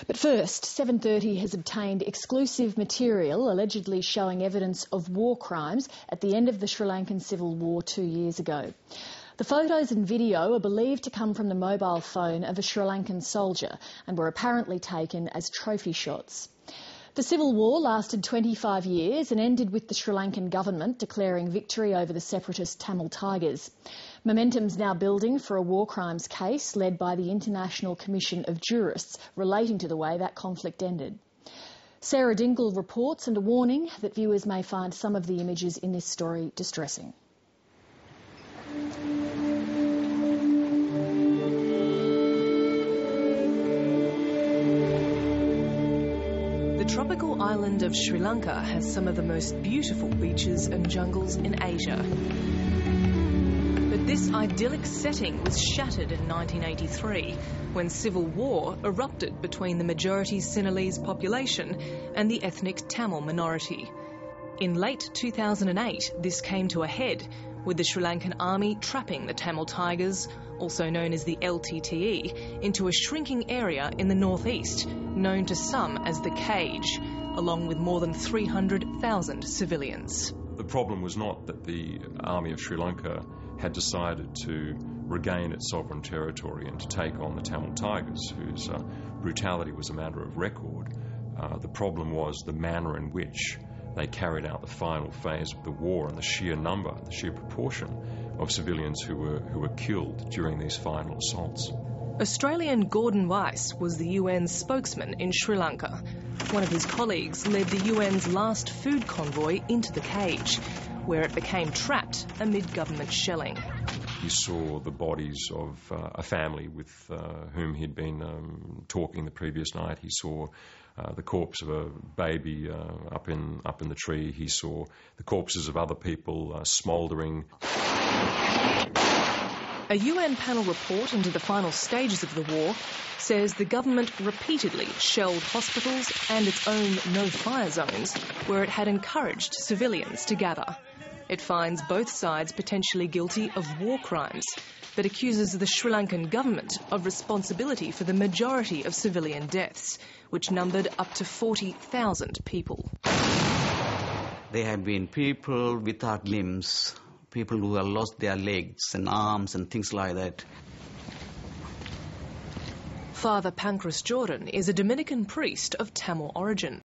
But first, 7:30 has obtained exclusive material allegedly showing evidence of war crimes at the end of the Sri Lankan civil war 2 years ago. The photos and video are believed to come from the mobile phone of a Sri Lankan soldier and were apparently taken as trophy shots. The civil war lasted 25 years and ended with the Sri Lankan government declaring victory over the separatist Tamil Tigers. Momentum's now building for a war crimes case led by the International Commission of Jurists relating to the way that conflict ended. Sarah Dingle reports, and a warning that viewers may find some of the images in this story distressing. The tropical island of Sri Lanka has some of the most beautiful beaches and jungles in Asia. But this idyllic setting was shattered in 1983 when civil war erupted between the majority Sinhalese population and the ethnic Tamil minority. In late 2008, this came to a head with the Sri Lankan army trapping the Tamil Tigers, also known as the LTTE, into a shrinking area in the northeast, known to some as the Cage, along with more than 300,000 civilians. The problem was not that the army of Sri Lanka had decided to regain its sovereign territory and to take on the Tamil Tigers, whose brutality was a matter of record. The problem was the manner in which they carried out the final phase of the war and the sheer number, the sheer proportion of civilians who were killed during these final assaults. Australian Gordon Weiss was the UN's spokesman in Sri Lanka. One of his colleagues led the UN's last food convoy into the Cage, where it became trapped amid government shelling. He saw the bodies of a family with whom he'd been talking the previous night. He saw the corpse of a baby up in the tree. He saw the corpses of other people smouldering. A UN panel report into the final stages of the war says the government repeatedly shelled hospitals and its own no-fire zones where it had encouraged civilians to gather. It finds both sides potentially guilty of war crimes, but accuses the Sri Lankan government of responsibility for the majority of civilian deaths, which numbered up to 40,000 people. There have been people without limbs, people who have lost their legs and arms and things like that. Father Pancras Jordan is a Dominican priest of Tamil origin.